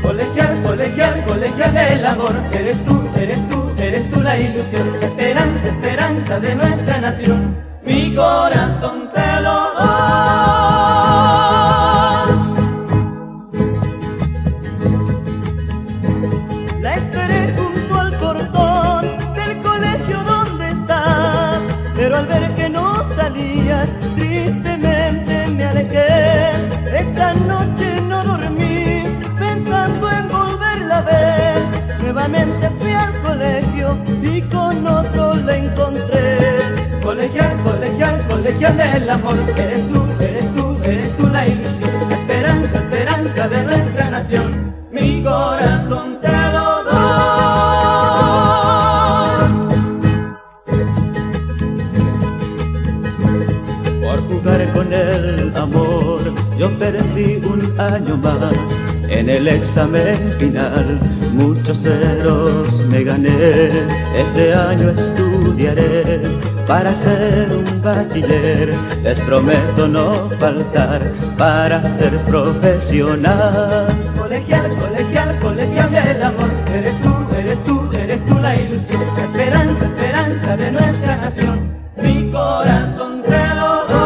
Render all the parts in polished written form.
Colegial, colegial, colegial del amor, eres tú, eres tú, eres tú la ilusión, esperanza, esperanza de nuestra nación, mi corazón te lo doy. La esperé junto al portón del colegio donde estás, pero al ver que no salías, tristemente me alejé. Esa noche no dormí, pensando en volverla a ver. Nuevamente fui al colegio y con otro la encontré. Colegial, colegial, colegial del amor, eres tú, eres tú, eres tú la ilusión, esperanza, esperanza de nuestra nación, mi corazón te lo doy. Por jugar con el amor, yo perdí un año más. En el examen final, muchos ceros me gané. Este año estudiaré para ser un bachiller. Les prometo no faltar para ser profesional. Colegial, colegial, colegial del amor, eres tú, eres tú, eres tú la ilusión, esperanza, esperanza de nuestra nación, mi corazón te lo doy.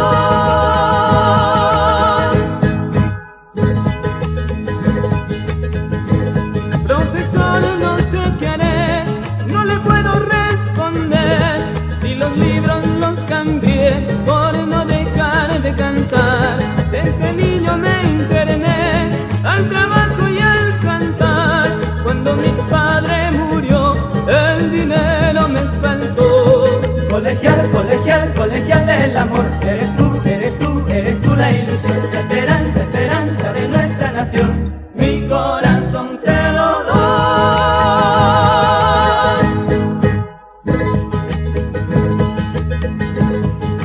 Profesor, no sé qué haré, no le puedo responder. Si los libros los cambié por no dejar de cantar. Desde niño me interné al trabajo y al cantar. Cuando mi padre murió, el dinero me faltó. Colegial, colegial, colegial del amor, eres tú, eres tú, eres tú la ilusión, la esperanza, esperanza de nuestra nación, mi corazón te lo doy.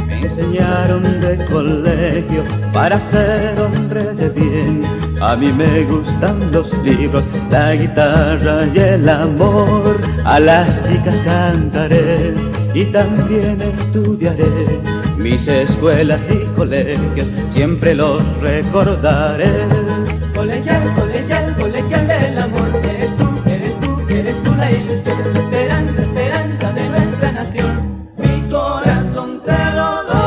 Me enseñaron de colegio para ser hombre de bien. A mí me gustan los libros, la guitarra y el amor. A las chicas cantaré y también estudiaré. Mis escuelas y colegios siempre los recordaré. Colegial, colegial, colegial del amor, eres tú, eres tú, eres tú la ilusión, la esperanza, esperanza de nuestra nación, mi corazón te lo doy.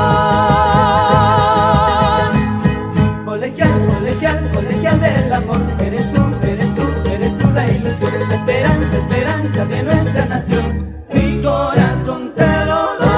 Colegial, colegial, colegial del amor, eres tú, eres tú, eres tú la ilusión, la esperanza, esperanza de nuestra nación, mi corazón te lo doy.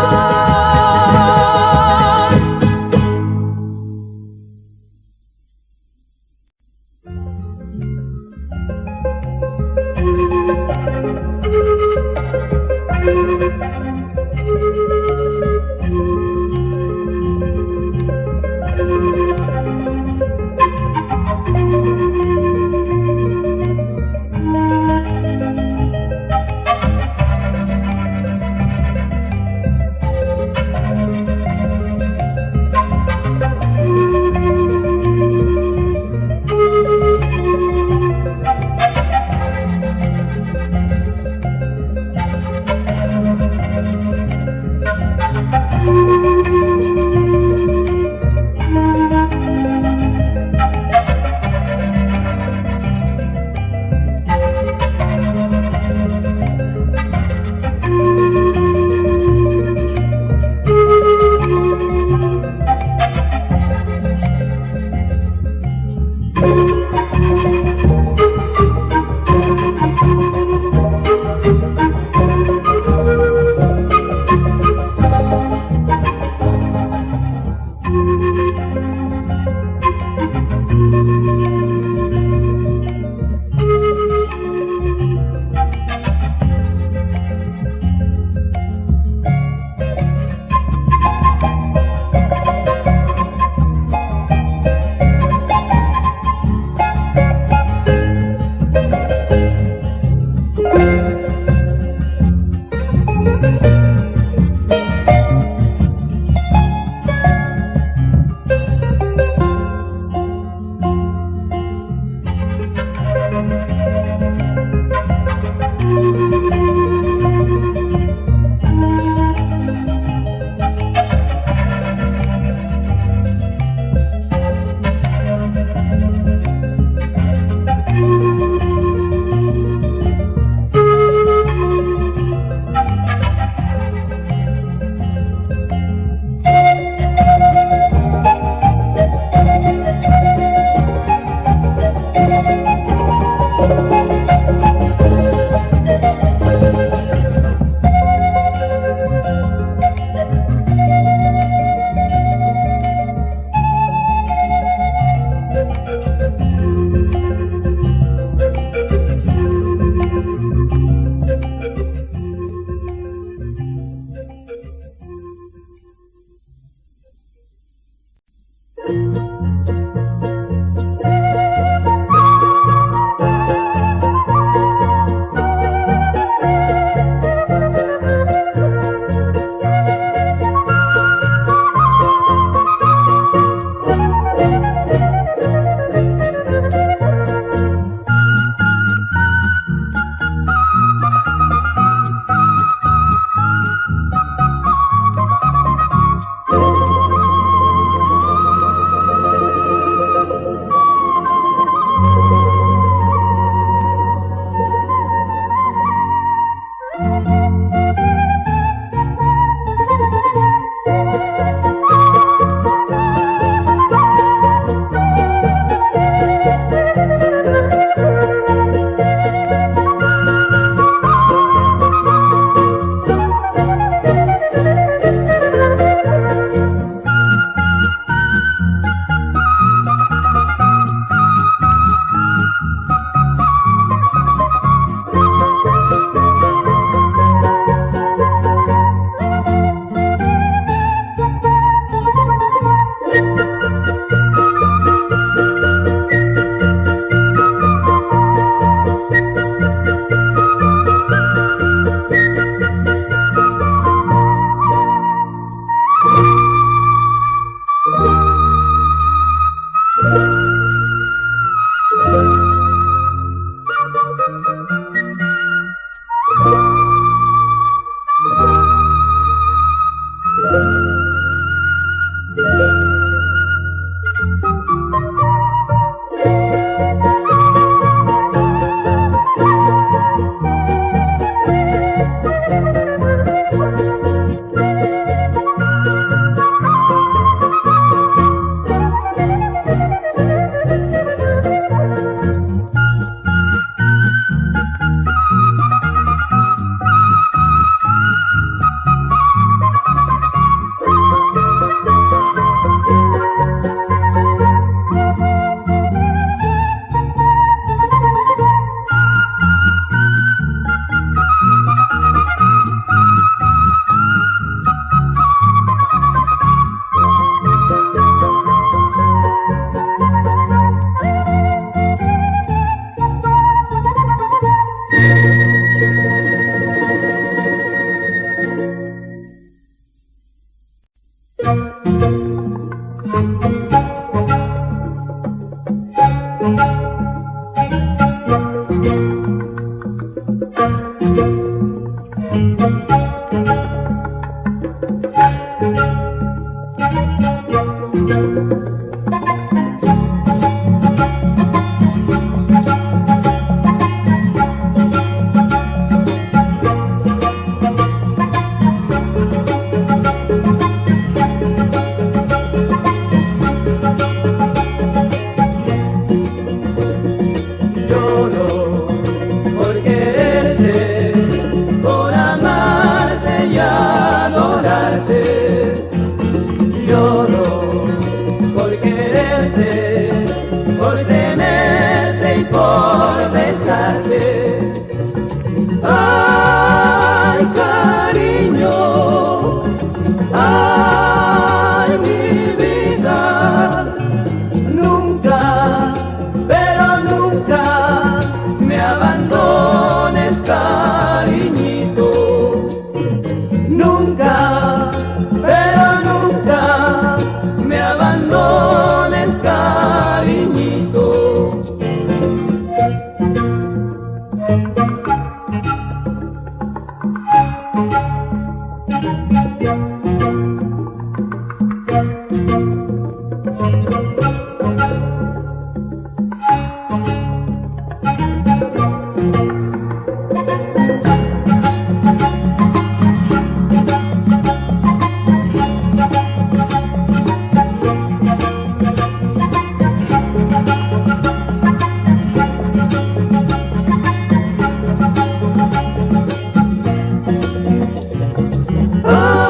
Ay, cariño, ay, mi vida, nunca, pero nunca me abandones, cariñito, nunca, pero nunca me abandones, cariñito. Oh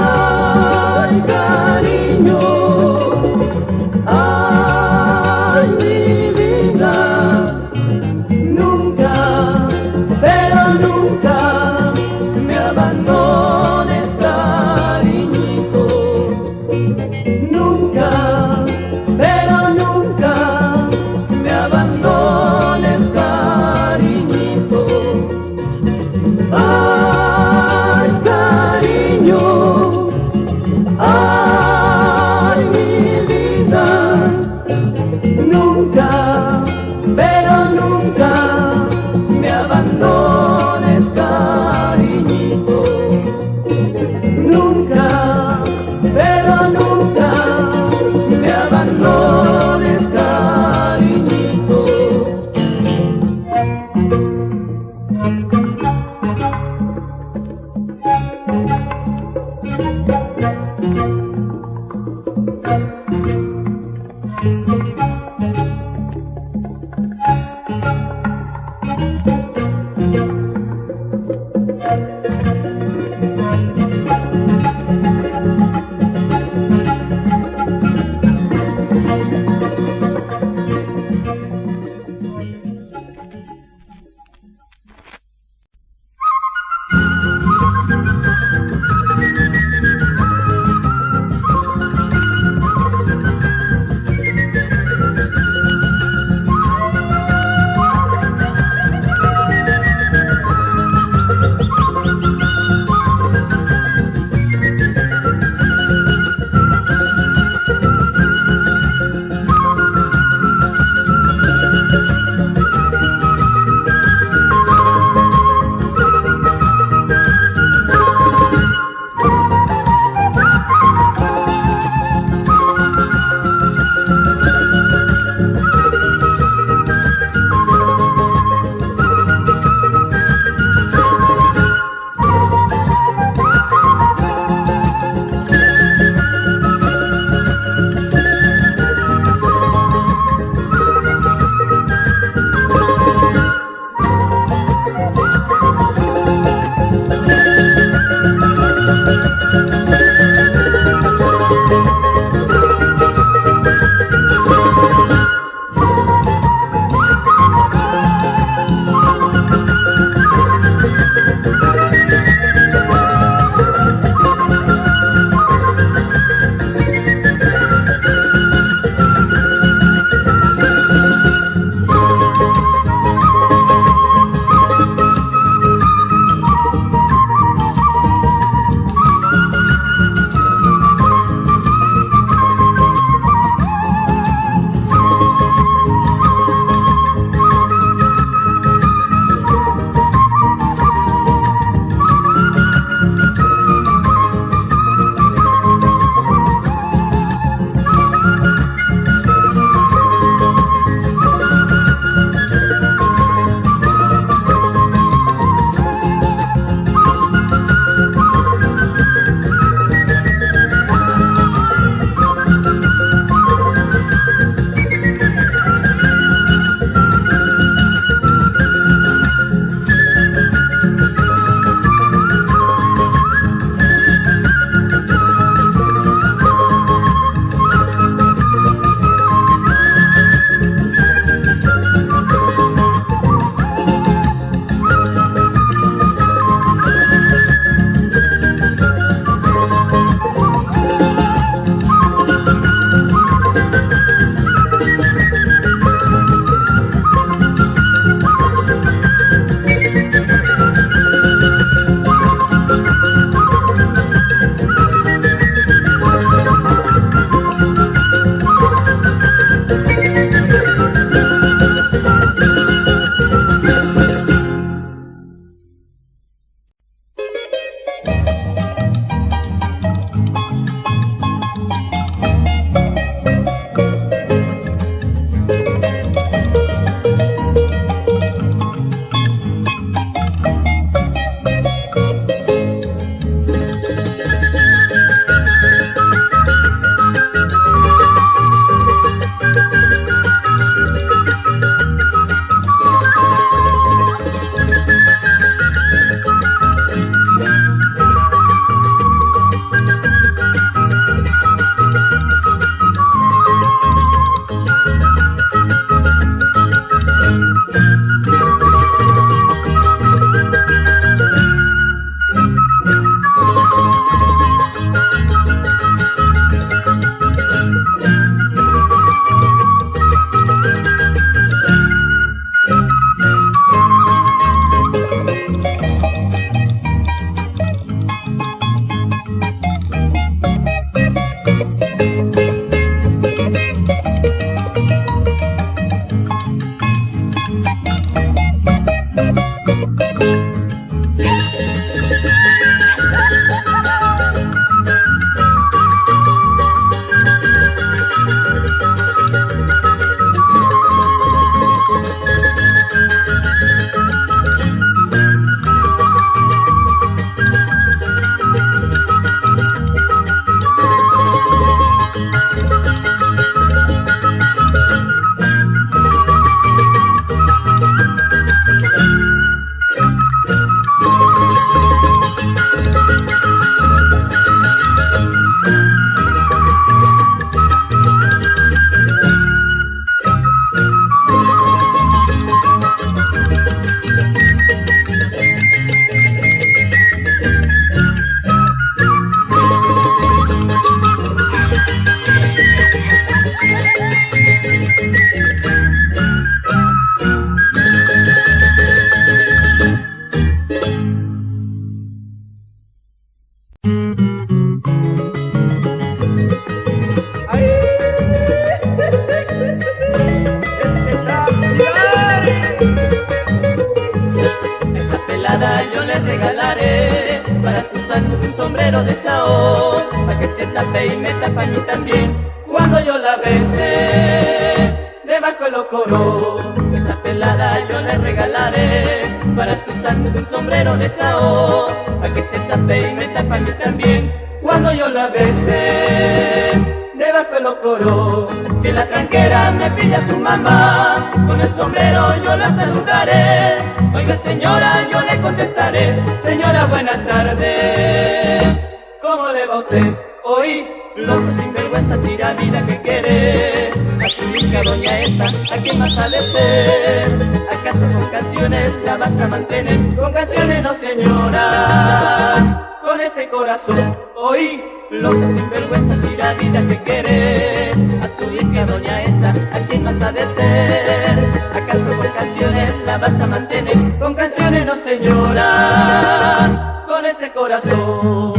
para Susana un sombrero de Saó, para que se tape y me tapa a mí también. Cuando yo la besé, debajo lo coró, esa pelada yo le regalaré, para Susana un sombrero de Saó, para que se tape y me tapa a mí también. Cuando yo la besé, debajo lo coró, si la tranquera me pide a su mamá, con el sombrero yo la saludaré. Oiga señora, yo le contestaré, señora buenas tardes, ¿cómo le va a usted? Hoy, loco sin vergüenza, tira vida que querés, a su hija doña esta, ¿a quién más ha de ser? ¿Acaso con canciones la vas a mantener? Con canciones no señora, con este corazón, hoy, loco sin vergüenza, tira vida que querés, a su hija doña esta, ¿a quién más ha de ser? ¿Acaso con canciones la vas a mantener? Con canciones no señora, con este corazón.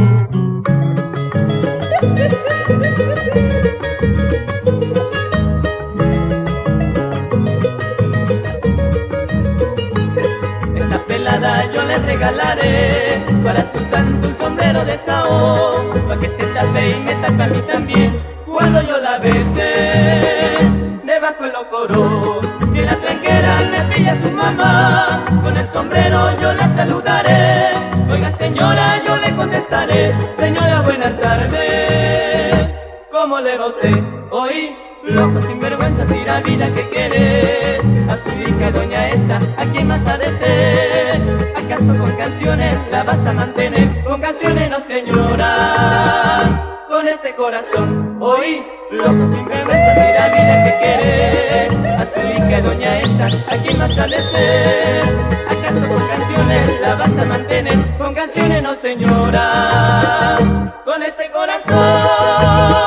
Esa pelada yo le regalaré, para Susana un sombrero de Saó, para que se tape y me tape a mí también. Cuando yo la besé, debajo lo coró, si la tranquera me pilla su mamá, con el sombrero yo la saludaré. Oiga señora, yo le contestaré, señora buenas tardes, ¿cómo le va a usted? Hoy, loco sin vergüenza, tira vida que querés, a su hija doña esta, ¿a quién más ha de ser? ¿Acaso con canciones la vas a mantener? Con canciones no señora, con este corazón. Hoy, loco sin vergüenza, tira vida que querés, a su hija doña esta, ¿a quién más ha de ser? ¿Acaso con canciones la vas a mantener? Con canciones no señora, con este corazón.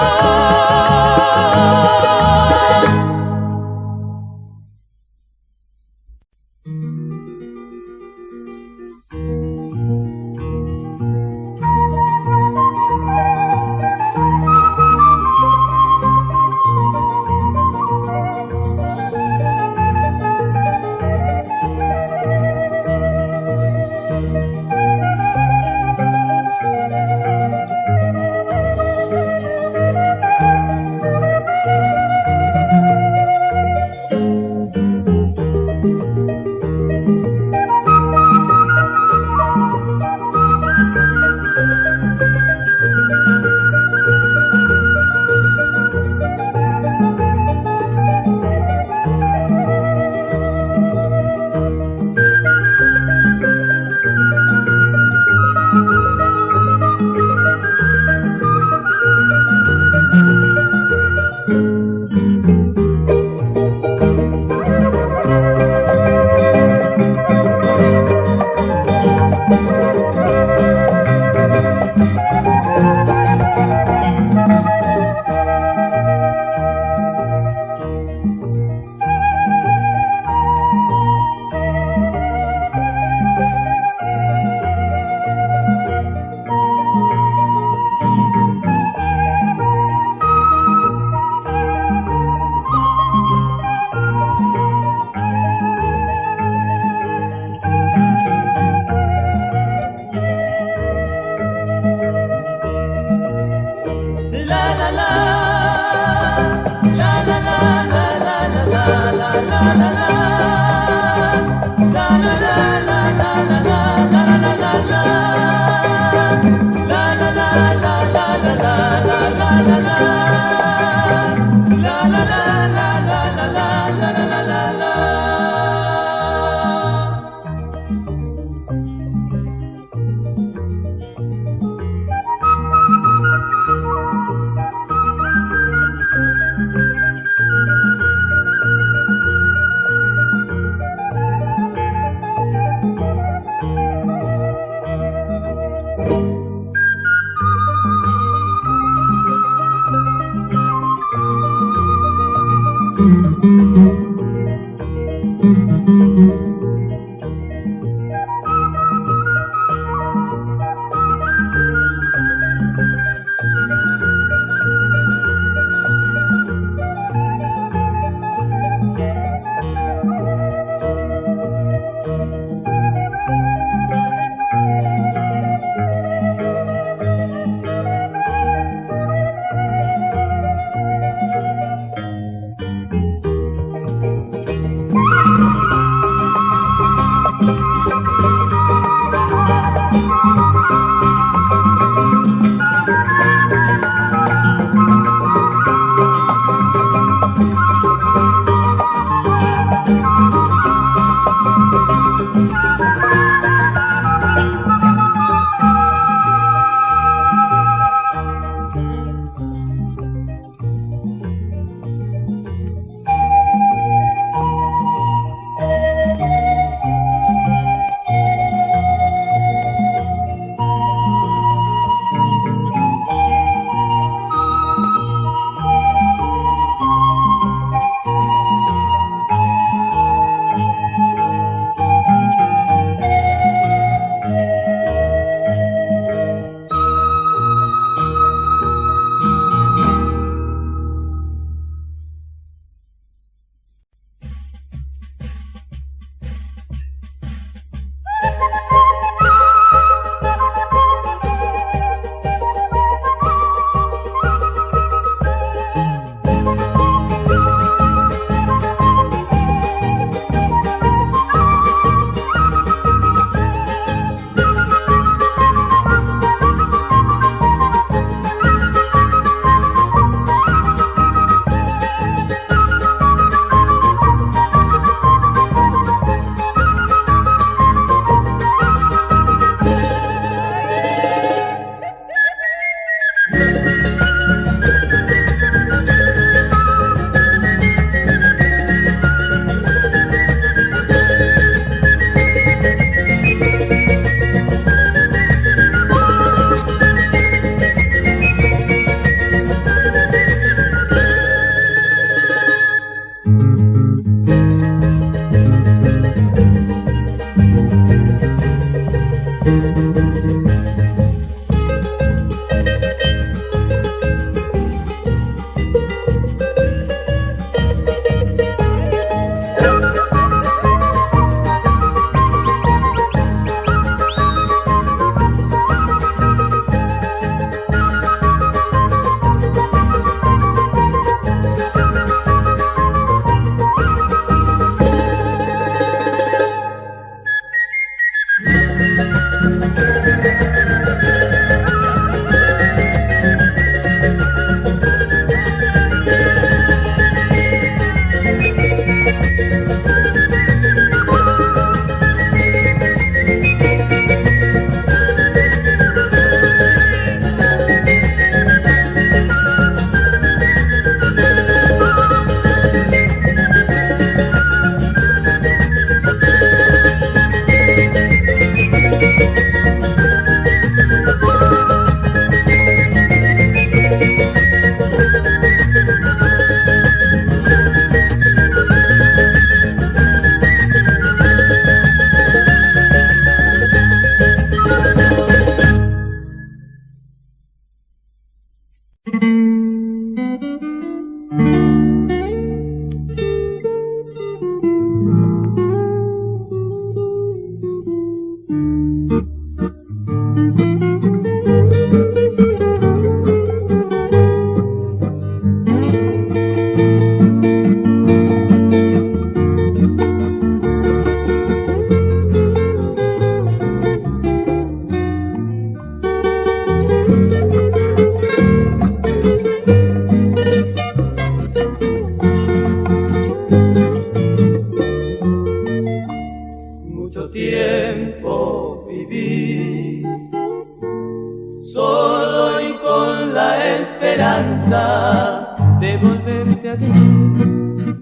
solo y con la esperanza de volverte a tener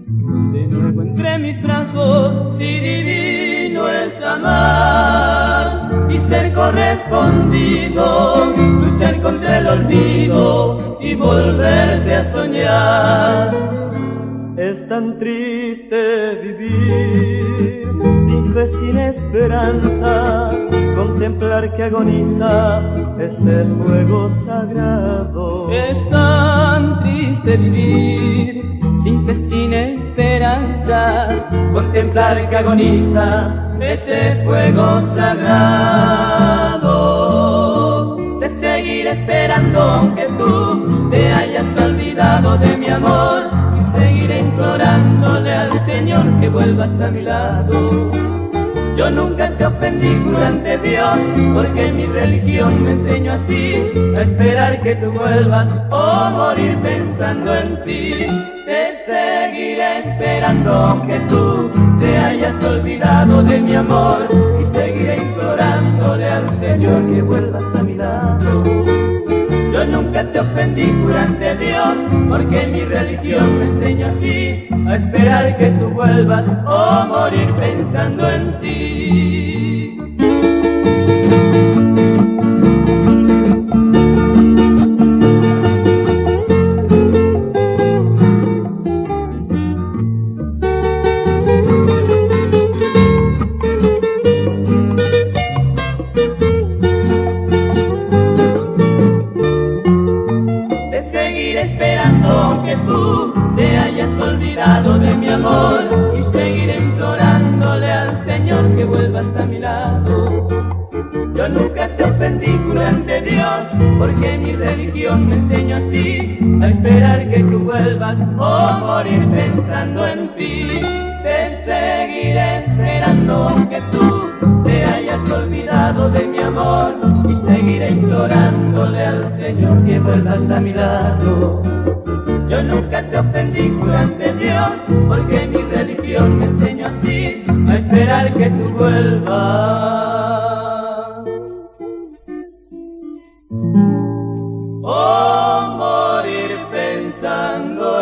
de nuevo entre mis brazos. Si divino es amar y ser correspondido, luchar contra el olvido y volverte a soñar. Es tan triste vivir sin fe, sin esperanzas, contemplar que agoniza ese fuego sagrado. Es tan triste vivir sin fe, sin esperanza, contemplar que agoniza ese fuego sagrado. Te seguiré esperando aunque tú te hayas olvidado de mi amor, y seguiré implorándole al Señor que vuelvas a mi lado. Yo nunca te ofendí, juro ante Dios, porque mi religión me enseñó así, a esperar que tú vuelvas o morir pensando en ti. Te seguiré esperando aunque tú te hayas olvidado de mi amor, y seguiré implorándole al Señor que vuelvas a mi lado. Yo nunca te ofendí, juro ante Dios, porque mi religión me enseñó así, a esperar que tú vuelvas o morir pensando en ti. Aunque tú te hayas olvidado de mi amor, y seguiré implorándole al Señor que vuelvas a mi lado. Yo nunca te ofendí, juro ante Dios, porque mi religión me enseñó así, a esperar que tú vuelvas o morir pensando en ti. Te seguiré esperando aunque tú te hayas olvidado de mi amor, y seguiré implorándole al Señor que vuelvas a mi lado. Yo nunca te ofendí, juro ante Dios, porque mi religión me enseñó así, a esperar que tú vuelvas o morir pensando